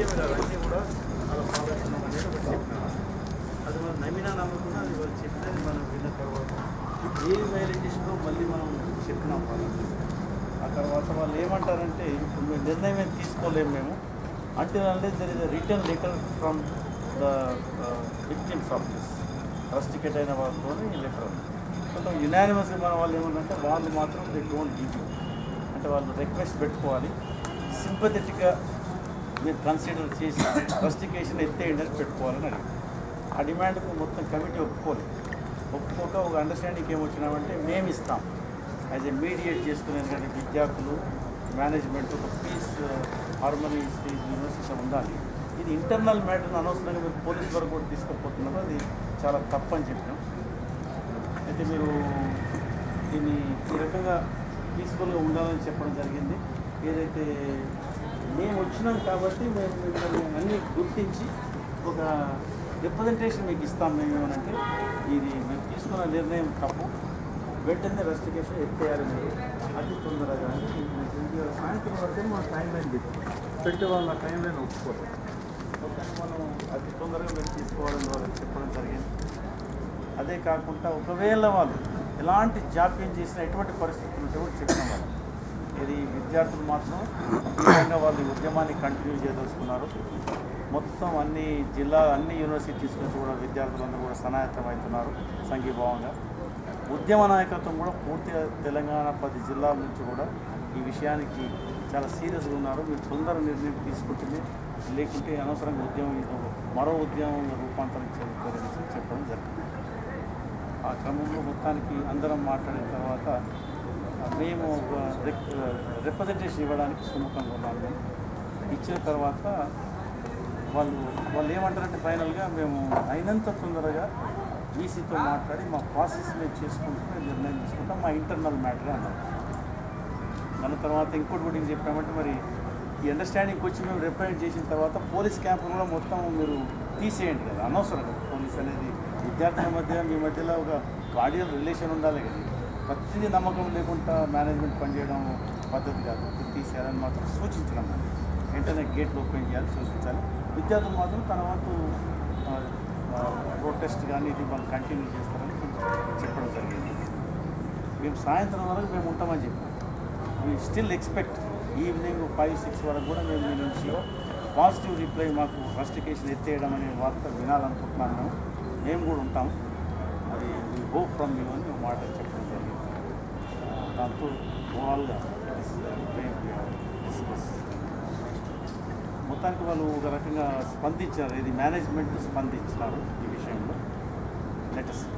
విషయమే కాదు, అన్నీ కూడా వాళ్ళ ఫాలో అవుతున్నాం అనేది ఒకటి చెప్పినారు. అది మనం నమ్మినా నమ్మకుండా అది వాళ్ళు చెప్పినది మనం విన్న తర్వాత ఏ వైలేషన్లో మళ్ళీ మనం చెప్పినాం వాళ్ళకి. ఆ తర్వాత వాళ్ళు ఏమంటారంటే ఇప్పుడు మేము నిర్ణయం ఏం తీసుకోలేము మేము అంటే there is return letter from the victims of this rusticate అయిన వాళ్ళతో లెటర్ ఉంది. కొంచెం యునానిమస్గా మన వాళ్ళు ఏమంటే వాళ్ళు మాత్రం దే డోంట్ గివ్ యూ అంటే వాళ్ళు రిక్వెస్ట్ పెట్టుకోవాలి, సింపథెటిక్గా మీరు కన్సిడర్ చేసి రస్టికేషన్ ఎత్తేయండి అని పెట్టుకోవాలని అడిగింది. ఆ డిమాండ్కు మొత్తం కమిటీ ఒప్పుకోక ఒక అండర్స్టాండింగ్ ఏమొచ్చినామంటే మేము ఇస్తాం యాజ్ ఎ మీడియేట్ చేసుకునే కానీ విద్యార్థులు మేనేజ్మెంట్ ఒక పీస్ హార్మనీ స్టేజ్ యూనివర్సిటీ ఉండాలి. ఇది ఇంటర్నల్ మ్యాటర్ని అనవసరంగా మీరు పోలీస్ వరకు కూడా తీసుకుపోతున్నారు, అది చాలా తప్పని చెప్పినాం. అయితే మీరు దీన్ని ఈ రకంగా పీస్ఫుల్గా ఉండాలని చెప్పడం జరిగింది. ఏదైతే మేము వచ్చినాం కాబట్టి మేము మిమ్మల్ని అన్నీ గుర్తించి ఒక రిప్రజెంటేషన్ మీకు ఇస్తాం. మేము ఏమనంటే ఇది మేము తీసుకున్న నిర్ణయం తప్పు, వెంటనే రెస్టికేషన్ ఎత్తేయాలి మీరు అతి తొందరగా సాయంత్రం వరకు మన టైం లైన్ పెట్టి వాళ్ళ టైం లైన్ ఒప్పుకోరు. ఓకే, మనం అతి తొందరగా మేము తీసుకోవాలని వాళ్ళకి చెప్పడం జరిగింది. అదే కాకుండా ఒకవేళ వాళ్ళు ఎలాంటి జాప్యం చేసినా ఎటువంటి పరిస్థితులు ఉంటే కూడా చెప్పిన వాళ్ళు ఇది విద్యార్థులు మాత్రం ముఖ్యంగా వాళ్ళు ఉద్యమాన్ని కంటిన్యూ చేయదలుచుకున్నారు. మొత్తం అన్ని యూనివర్సిటీస్ నుంచి కూడా విద్యార్థులందరూ కూడా సన్నాహితం అవుతున్నారు సంఘీభావంగా. ఉద్యమ నాయకత్వం కూడా పూర్తిగా తెలంగాణ 10 జిల్లాల నుంచి కూడా ఈ విషయానికి చాలా సీరియస్గా ఉన్నారు. మీరు తొందర నిర్ణయం తీసుకుంటుంది, లేకుంటే అనవసరంగా మరో ఉద్యమం రూపాంతరించాలని చెప్పడం జరిగింది. ఆ క్రమంలో మొత్తానికి అందరం మాట్లాడిన తర్వాత మేము రిప్రజెంటేషన్ ఇవ్వడానికి సుముఖంగా ఉన్నాము. ఇచ్చిన తర్వాత వాళ్ళు ఏమంటారంటే ఫైనల్గా మేము అయినంత తొందరగా వీసీతో మాట్లాడి మా ప్రాసెస్ మేము చేసుకుంటూ నిర్ణయం తీసుకుంటాం, మా ఇంటర్నల్ మ్యాటర్ అన్నారు. దాని తర్వాత ఇంకోటి కూడా ఏం చెప్పామంటే మరి ఈ అండర్స్టాండింగ్కి వచ్చి మేము రిప్రజెంట్ చేసిన తర్వాత పోలీస్ క్యాంపులు కూడా మొత్తం మీరు తీసేయండి కదా, అనవసరం కదా. పోలీస్ అనేది విద్యార్థుల మధ్య మీ మధ్యలో ఒక కార్డియల్ రిలేషన్ ఉండాలి కదా, ప్రతిదీ నమ్మకం లేకుండా మేనేజ్మెంట్ పనిచేయడం పద్ధతి కాదు. తీసేయాలని మాత్రం సూచించడం, వెంటనే గేట్లు ఓపెన్ చేయాలి సూచించాలి. విద్యార్థులు మాత్రం తన వంతు ప్రొటెస్ట్ కానీ ఇది వాళ్ళు కంటిన్యూ చేస్తారని చెప్పడం జరిగింది. మేము సాయంత్రం వరకు మేము ఉంటామని చెప్పాం. వీ స్టిల్ ఎక్స్పెక్ట్ ఈవినింగ్ 5-6 వరకు కూడా మేము మీ నుంచి పాజిటివ్ రిప్లై మాకు రస్టికేషన్ ఎత్తేయడం అనే వార్త వినాలనుకుంటున్నాను. మేము కూడా ఉంటాం, అది వీ హోప్ ఫ్రమ్ యూ అని మేము మాట చెప్పడం జరిగింది. దాంతో ఓవరాల్గా మొత్తానికి వాళ్ళు ఒక రకంగా స్పందించారు, ఇది మేనేజ్మెంట్ స్పందించినారు ఈ విషయంలో. లెటెస్ట్